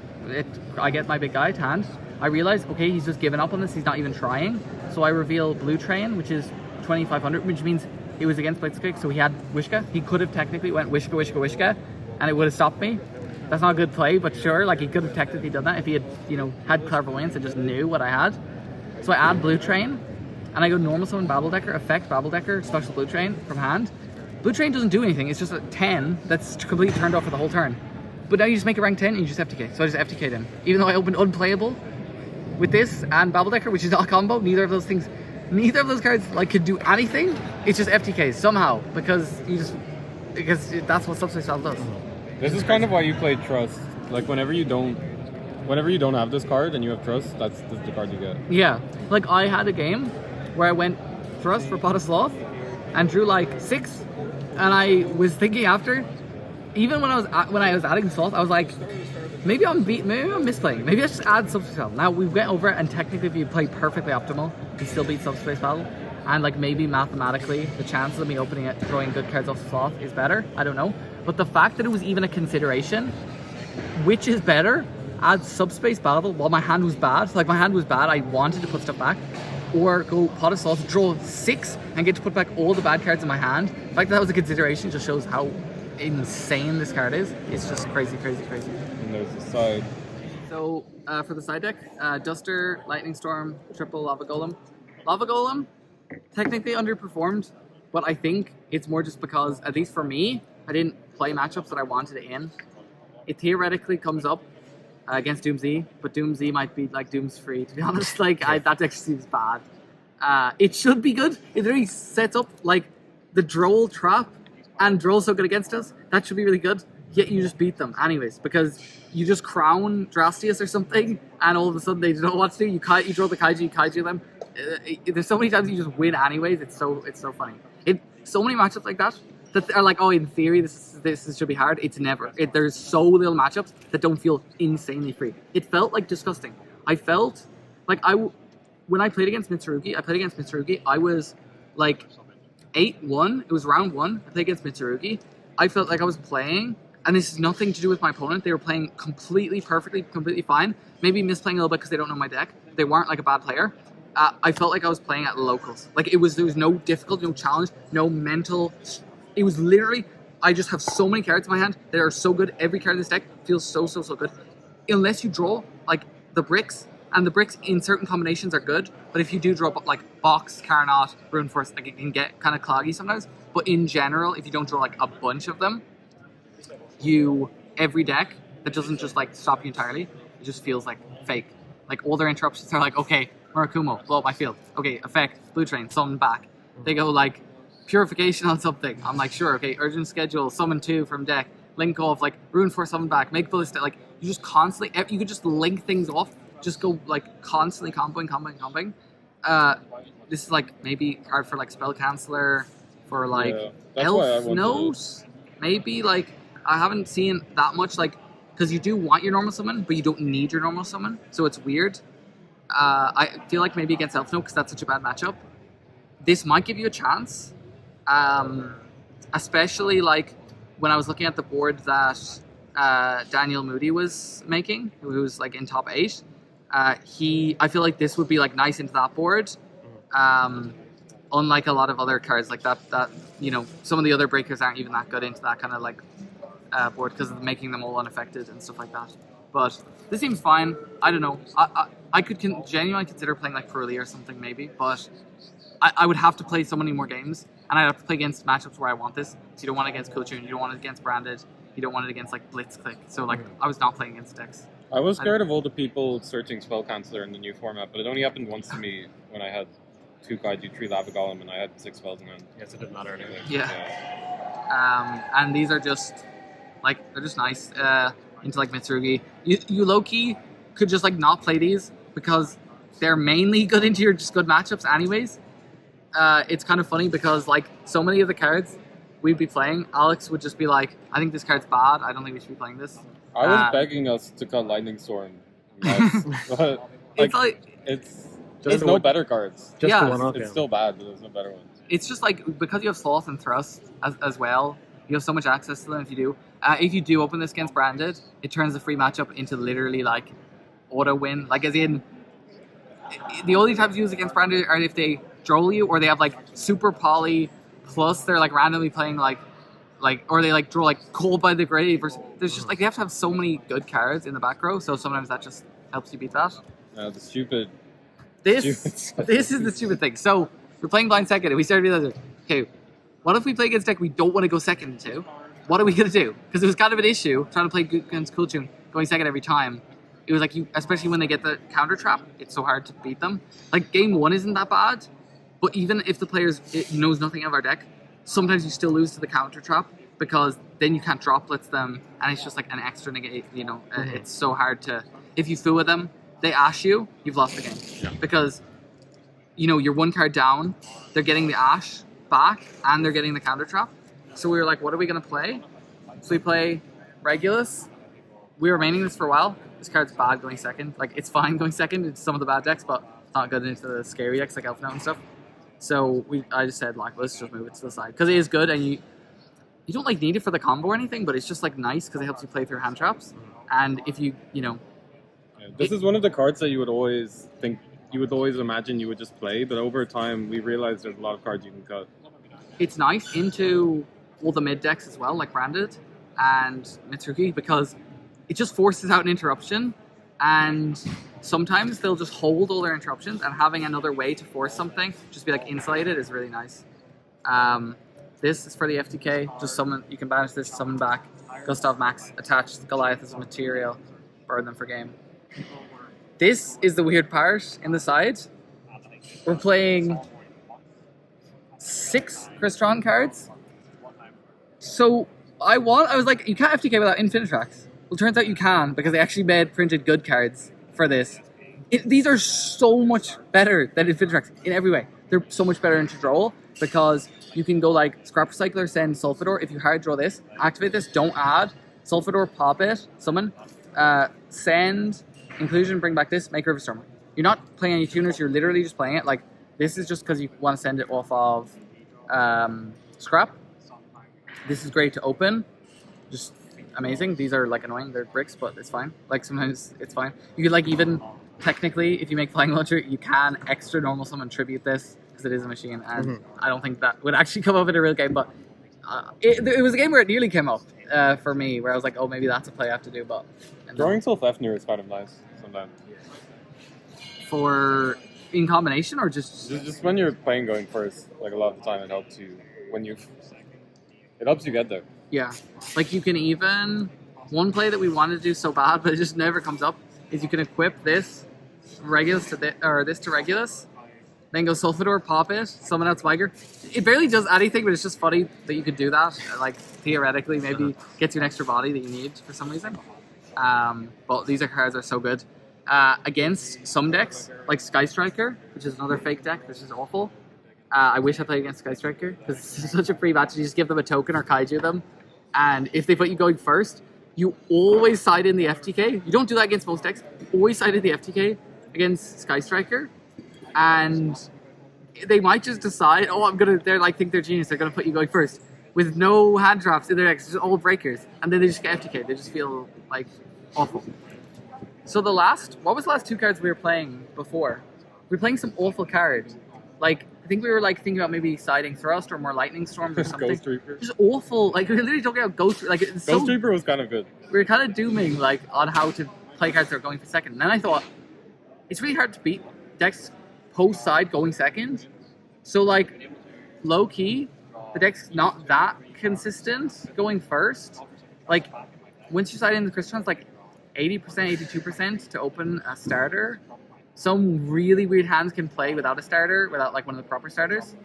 I get my big guy to hand. I realize, okay, he's just given up on this. He's not even trying. So I reveal Blue Train, which is 2,500, which means he was against Blitzkrieg, so he had Wishka. He could have technically went Wishka, and it would have stopped me. That's not a good play, but sure, like he could have technically done that if he had, had clairvoyance and just knew what I had. So I add Blue Train, and I go normal summon Babbledecker, effect Babbledecker, special Blue Train from hand. Blue Train doesn't do anything, it's just a 10 that's completely turned off for the whole turn. But now you just make it rank 10 and you just FTK. So I just FTK'd him. Even though I opened unplayable with this and Babbledecker, which is not a combo, neither of those cards like could do anything. It's just FTKs somehow because that's what Subspace Battle does. This is kind of why you play Trust. Like whenever you don't have this card and you have Trust, that's the card you get. Yeah, like I had a game where I went Thrust for Pot of Sloth and drew like 6, and I was thinking after, even when I was adding Sloth, I was like, maybe I'm misplaying. Maybe I just add Subspace Battle. Now we went over it, and technically, if you play perfectly optimal, you can still beat Subspace Battle. And like maybe mathematically, the chances of me opening it, drawing good cards off Sloth is better. I don't know. But the fact that it was even a consideration, which is better, add Subspace Battle while my hand was bad. Like my hand was bad, I wanted to put stuff back. Or go Pot of Sloth, draw 6, and get to put back all the bad cards in my hand. The fact that was a consideration just shows how insane this card is. It's just crazy. And there's the side. So for the side deck, Duster, Lightning Storm, triple Lava Golem. Lava Golem technically underperformed, but I think it's more just because, at least for me, I didn't play matchups that I wanted it in. It theoretically comes up against Doomsday, but Doomsday might be like Doom's free, to be honest. Like that deck seems bad. It should be good. It really sets up like the Droll trap, and Droll's so good against us. That should be really good. Yet you just beat them anyways, because you just crown Drastius or something, and all of a sudden they don't know what to do. You draw the Kaiju, you Kaiju them. There's so many times you just win anyways. It's so funny. So many matchups like that are like, oh, in theory this should be hard. It's never. There's so little matchups that don't feel insanely free. It felt like disgusting. I felt like when I played against Mitsurugi, I was like 8-1. It was round 1. I played against Mitsurugi. I felt like I was playing, and this is nothing to do with my opponent. They were playing completely fine. Maybe misplaying a little bit because they don't know my deck. They weren't like a bad player. I felt like I was playing at locals. Like there was no difficulty, no challenge, no mental. It was literally, I just have so many cards in my hand that are so good. Every card in this deck feels so good. Unless you draw like the bricks, and the bricks in certain combinations are good. But if you do draw like Box, Carnot, Rune Force, like it can get kind of cloggy sometimes. But in general, if you don't draw like a bunch of them, every deck that doesn't just like stop you entirely, it just feels like fake. Like all their interruptions are like, okay, Murakumo, blow up my field. Okay, effect, Blue Train, summon back. They go like Purification on something. I'm like, sure, okay, Urgent Schedule, summon 2 from deck, link off, like Rune Force, summon back, make Ballista. Like you just constantly, you could just link things off, just go like constantly comboing. This is like maybe hard for like Spell Canceller, for like Elf Note. Maybe like I haven't seen that much, like, because you do want your normal summon, but you don't need your normal summon, so it's weird. I feel like maybe against Elf Note, because that's such a bad matchup, this might give you a chance. Especially like when I was looking at the board that Daniel Moody was making, who was like in top 8. I feel like this would be like nice into that board. Unlike a lot of other cards like that some of the other breakers aren't even that good into that kind of like board because of making them all unaffected and stuff like that. But this seems fine. I don't know. I could genuinely consider playing like Pearly or something maybe, but I would have to play so many more games, and I'd have to play against matchups where I want this. So you don't want it against Coachune, you don't want it against Branded, you don't want it against like Blitzkrieg. So like I was not playing against decks. I was scared of all the people searching Spell Canceller in the new format, but it only happened once to me when I had 2 Kaiju, 3 Lava Golem, and I had 6 spells in hand. Yes, it didn't matter anyway. Yeah. And these are just like, they're just nice into like Mitsurugi. You low-key could just like not play these because they're mainly good into your just good matchups anyways. It's kind of funny because like so many of the cards we'd be playing, Alex would just be like, I think this card's bad, I don't think we should be playing this. I was begging us to cut Lightning Storm. But there's no better cards. Just the one off, It's still bad, but there's no better ones. It's just like, because you have Sloth and Thrust as well, you have so much access to them if you do. If you do open this against Branded, it turns the free matchup into literally like auto win. Like as in, the only times you use against Branded are if they troll you or they have like super poly plus they're like randomly playing like or they like draw like Cold by the Grave or there's just like they have to have so many good cards in the back row, so sometimes that just helps you beat that. The stupid. This is the stupid thing. So we're playing blind second and we started realizing, okay, what if we play against a deck we don't want to go second into? What are we gonna do? Because it was kind of an issue trying to play against Cool Tune going second every time. It was like you, especially when they get the counter trap, it's so hard to beat them. Like game 1 isn't that bad, but even if the player knows nothing of our deck, sometimes you still lose to the counter trap because then you can't drop blitz them, and it's just like an extra negate. You know, it's so hard to. If you fool with them, they ash you, you've lost the game because you know you're 1 card down. They're getting the ash back, and they're getting the counter trap. So we were like, what are we gonna play? So we play Regulus. We were maining this for a while. This card's bad going second. Like, it's fine going second into some of the bad decks, but not good into the scary decks like Elf Note and stuff. So I just said, like, let's just move it to the side. Because it is good, and you don't, like, need it for the combo or anything, but it's just, like, nice because it helps you play through hand traps. And if you know... Yeah, this is one of the cards that you would always imagine you would just play, but over time we realized there's a lot of cards you can cut. It's nice into all the mid decks as well, like Branded and Mitsuki, because it just forces out an interruption, and sometimes they'll just hold all their interruptions, and having another way to force something, just be like insulated, is really nice. This is for the FTK, just summon, you can banish this, summon back, Gustav Max, attach Goliath as a material, burn them for game. This is the weird part in the side. We're playing 6 Crystron cards. So I was like, you can't FTK without Infinitrax. Well, turns out you can, because they actually made printed good cards for this. These are so much better than Infinitrax in every way. They're so much better in Control, because you can go like Scrap Recycler, send Sulfidor. If you hard draw this, activate this, don't add. Sulfidor, pop it, summon, send, inclusion, bring back this, make River Stormer. You're not playing any tuners, you're literally just playing it. Like, this is just because you want to send it off of Scrap. This is great to open. Just amazing. These are like annoying, they're bricks, but it's fine. Like sometimes it's fine. You could like even technically, if you make Flying Launcher, you can extra normal summon tribute this because it is a machine, and I don't think that would actually come up in a real game, but it was a game where it nearly came up for me, where I was like, oh, maybe that's a play I have to do, but... Drawing Self-Efner is kind of nice sometimes. For... in combination, or just when you're playing going first, like a lot of the time it helps you it helps you get there. Yeah, like you can even, one play that we wanted to do so bad but it just never comes up, is you can equip this Regulus to this to Regulus, then go Sulfidor, pop it, summon out Spiker. It barely does anything, but it's just funny that you could do that. Like theoretically, maybe gets you an extra body that you need for some reason. But these cards are so good. Against some decks, like Sky Striker, which is another fake deck, this is awful. I wish I played against Sky Striker, because it's such a free match. You just give them a token or kaiju them, and if they put you going first, you always side in the FTK. You don't do that against most decks. You always side in the FTK against Sky Striker, and they might just decide, oh, they're like, think they're genius, they're gonna put you going first, with no hand traps in their decks, just all breakers, and then they just get FTK. They just feel like awful. So what was the last 2 cards we were playing before? We were playing some awful cards. Like, I think we were like thinking about maybe siding Thrust or more Lightning Storms or something. Ghost Reaper. Just awful. Like, we were literally talking about Ghost Reaper. Like, Ghost Reaper was kind of good. We were kind of dooming, like, on how to play cards that are going for second. And then I thought, it's really hard to beat decks post-side going second. So, like, low-key, the deck's not that consistent going first. Like, once you side in the Crystron's, like, 80%, 82% to open a starter. Some really weird hands can play without a starter, without like one of the proper starters.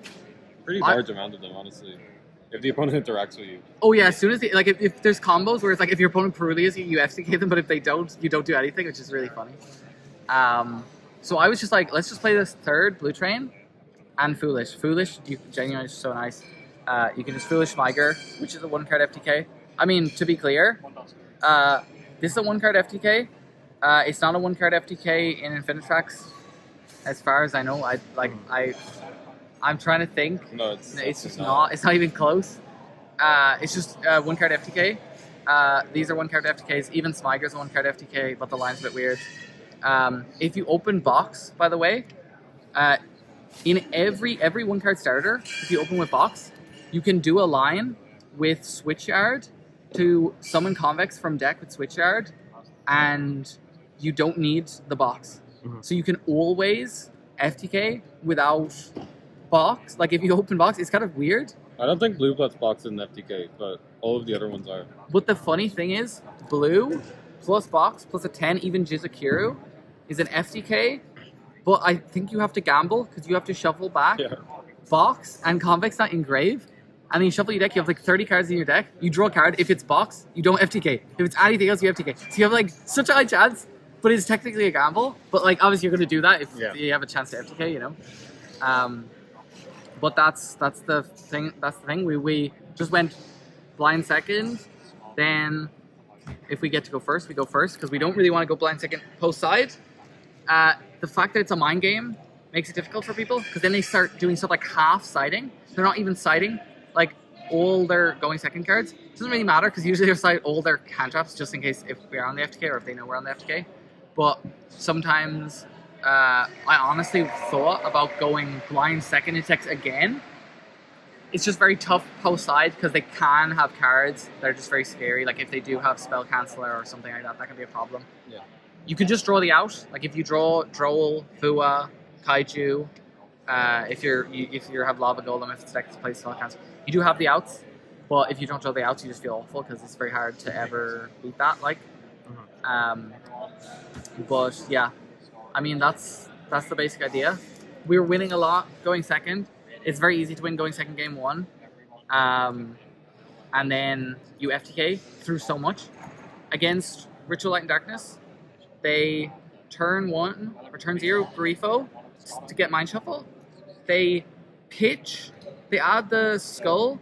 Pretty large amount of them, honestly. If the opponent interacts with you. Oh yeah, as soon as if there's combos where it's like if your opponent Perulias you FCK them, but if they don't, you don't do anything, which is really funny. So I was just like, let's just play this third Blue Train and Foolish. Foolish, you genuinely is so nice. You can just Foolish Miger, which is a 1-card FTK. I mean, to be clear, this is a 1-card FTK. It's not a 1-card FTK in Infinitrax, as far as I know. I'm trying to think. No, it's just not. It's not even close. It's just 1-card FTK. These are 1 card FTKs. Even Smiger's a 1 card FTK, but the line's a bit weird. If you open box, by the way, in every 1 card starter, if you open with box, you can do a line with Switchyard to summon Convex from deck with Switchyard, and you don't need the box. So you can always FTK without box. Like if you open box, it's kind of weird. I don't think blue plus box is an FTK, but all of the other ones are. But the funny thing is, blue plus box plus a 10, even yugioh is an FTK, but I think you have to gamble because you have to shuffle back box and convex not engrave, and then you shuffle your deck, you have like 30 cards in your deck, you draw a card, if it's box, you don't FTK. If it's anything else, you FTK. So you have like such a high chance, but it's technically a gamble, but like obviously you're going to do that if you have a chance to FTK, you know? But that's the thing. We just went blind second. Then, if we get to go first, we go first because we don't really want to go blind second post side. The fact that it's a mind game makes it difficult for people because then they start doing stuff like half siding. They're not even siding like all their going second cards. It doesn't really matter because usually they're siding all their hand traps just in case if we're on the FTK or if they know we're on the FTK. But sometimes. I honestly thought about going blind second in text again. It's just very tough post side because they can have cards that are just very scary. Like if they do have spell canceller or something like that, that can be a problem. Yeah. You can just draw the out. Like if you draw Droll, Fua, Kaiju, if you have Lava Golem, if it's deck to play spell cancel, you do have the outs. But if you don't draw the outs, you just feel awful because it's very hard to ever beat that. Like, but yeah. I mean, that's the basic idea. We were winning a lot going second. It's very easy to win going second game 1. And then you FTK through so much. Against Ritual Light and Darkness, they turn 1 or turn 0 Grifo to get Mind Shuffle. They pitch, they add the Skull,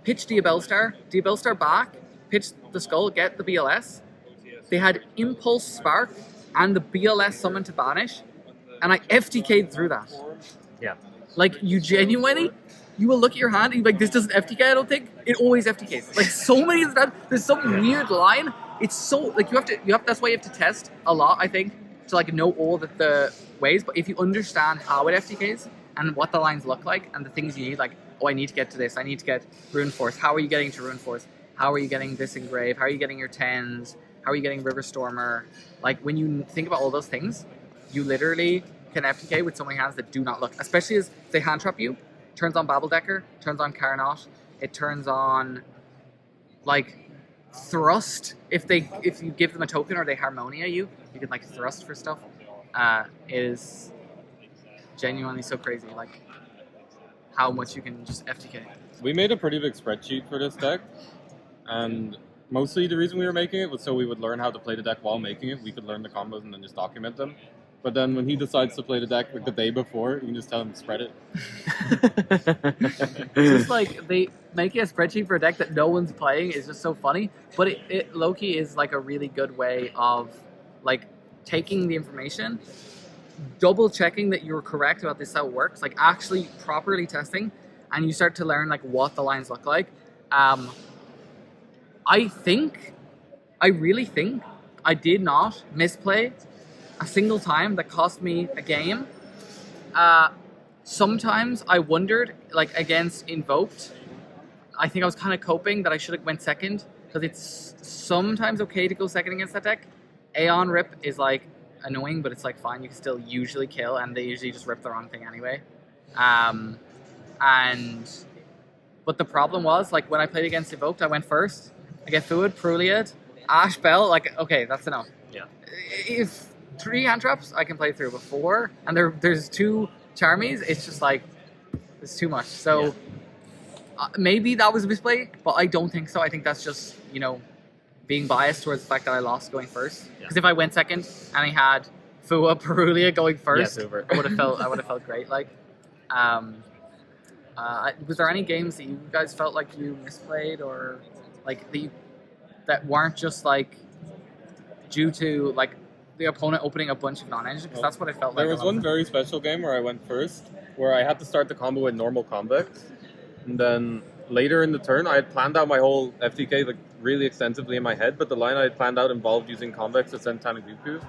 pitch Diabellstar back, pitch the Skull, get the BLS. They had Impulse Spark and the BLS summon to banish, and I FTK'd through that. Yeah. Like, you genuinely, you will look at your hand and you're like, this doesn't FTK, I don't think. It always FTKs. Like, so many of that, there's some weird line. It's so, like, you have, that's why you have to test a lot, I think, to, like, know all the ways. But if you understand how it FTKs and what the lines look like and the things you need, like, oh, I need to get to this, I need to get Rune Force. How are you getting to Rune Force? How are you getting this engrave? How are you getting your 10s? How are you getting River Stormer? Like, when you think about all those things, you literally can FTK with so many hands that do not look. Especially as they hand trap you, turns on Babbledecker, turns on Carnot, it turns on, like, Thrust. If you give them a token or they Harmonia you can, like, Thrust for stuff. Is genuinely so crazy, like, how much you can just FTK. We made a pretty big spreadsheet for this deck, and mostly the reason we were making it was so we would learn how to play the deck while making it. We could learn the combos and then just document them. But then when he decides to play the deck like the day before, you can just tell him to spread it. It's just like, they making a spreadsheet for a deck that no one's playing is just so funny. But it low-key is like a really good way of like taking the information, double checking that you're correct about this how it works, like actually properly testing, and you start to learn like what the lines look like. I really think I did not misplay a single time that cost me a game. Sometimes I wondered, like against Invoked, I think I was kind of coping that I should have went second, because it's sometimes okay to go second against that deck. Aeon Rip is like annoying, but it's like fine, you can still usually kill, and they usually just rip the wrong thing anyway. But the problem was, like when I played against Invoked, I went first. I get Fluid, Pruliad, Ash Bell, like, okay, that's enough. Yeah. If 3 hand traps I can play through, but 4, and there's 2 Charmies, it's just like, it's too much. So maybe that was a misplay, but I don't think so. I think that's just, you know, being biased towards the fact that I lost going first. Because if I went second and I had Fua, Perulia going first, I would have felt great. Like, was there any games that you guys felt like you misplayed, or like that weren't just like due to like the opponent opening a bunch of non-engine? Because that's what I felt like. There was one very special game where I went first, where I had to start the combo with normal convex, and then later in the turn, I had planned out my whole FTK like really extensively in my head, but the line I had planned out involved using Convex to send Tanaguku.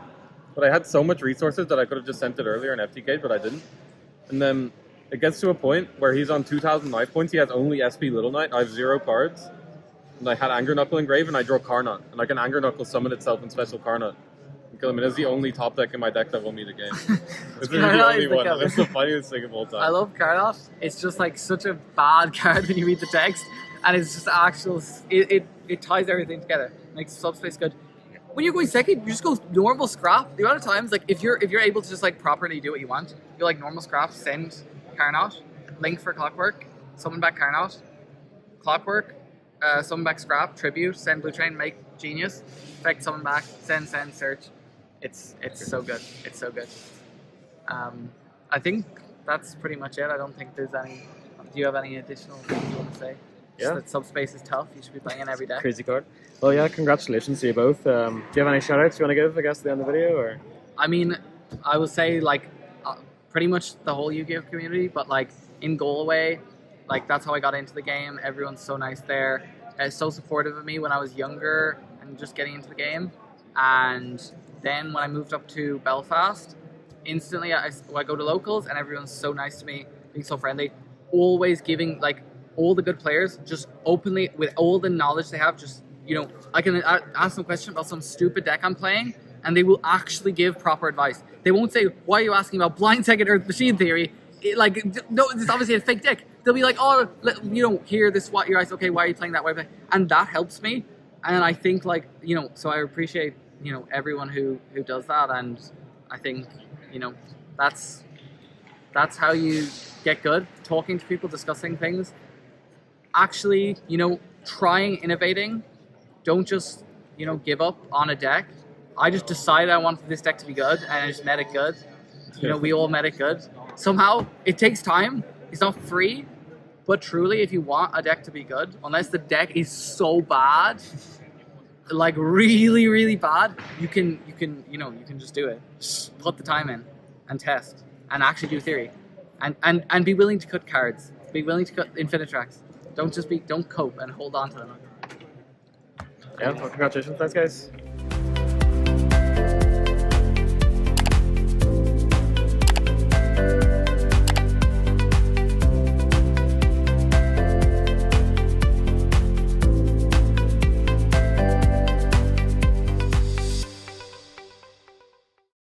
But I had so much resources that I could have just sent it earlier in FTK, but I didn't. And then it gets to a point where he's on 2,000 life points. He has only SP Little Knight. I have 0 cards. And I had Anger Knuckle engrave, and I draw Carnot. And I can Anger Knuckle summon itself in special Carnot. I mean, it's the only top deck in my deck that won me the game. It's really the only one. And it's the funniest thing of all time. I love Cartel. It's just like such a bad card when you read the text, and it's just actual. It ties everything together. Makes Subspace good. When you're going second, you just go normal scrap. The amount of times, like if you're able to just like properly do what you want, you're like normal scrap, send Carnot, link for Clockwork, summon back Carnot, Clockwork, summon back scrap, tribute, send Blue Train, make Genius, effect summon back, send, search. It's so good. It's so good. I think that's pretty much it. I don't think there's any. Do you have any additional things you want to say? Yeah. Just that Subspace is tough. You should be playing it every day. Crazy card. Well, yeah, congratulations to you both. Do you have any shout-outs you want to give, I guess, at the end of the video? Or I mean, I would say like pretty much the whole Yu-Gi-Oh community, but like in Galway, like that's how I got into the game. Everyone's so nice there. So supportive of me when I was younger and just getting into the game. And then when I moved up to Belfast, instantly I go to locals and everyone's so nice to me, being so friendly, always giving like all the good players just openly with all the knowledge they have. Just, you know, I can ask them a question about some stupid deck I'm playing and they will actually give proper advice. They won't say, why are you asking about blind second Earth machine theory? Like, no, it's obviously a fake deck. They'll be like, oh, you know, here, this, what, your eyes, okay, why are you playing that way? And that helps me. And I think like, you know, so I appreciate, you know, everyone who does that. And I think, you know, that's how you get good. Talking to people, discussing things. Actually, you know, trying, innovating. Don't just, you know, give up on a deck. I just decided I wanted this deck to be good and I just made it good. You know, we all made it good. Somehow, it takes time. It's not free. But truly, if you want a deck to be good, unless the deck is so bad, like really, really bad, you can just do it. Just put the time in and test and actually do theory. And be willing to cut cards. Be willing to cut infinite tracks. Don't cope and hold on to them. yeah, well, congratulations, thanks guys.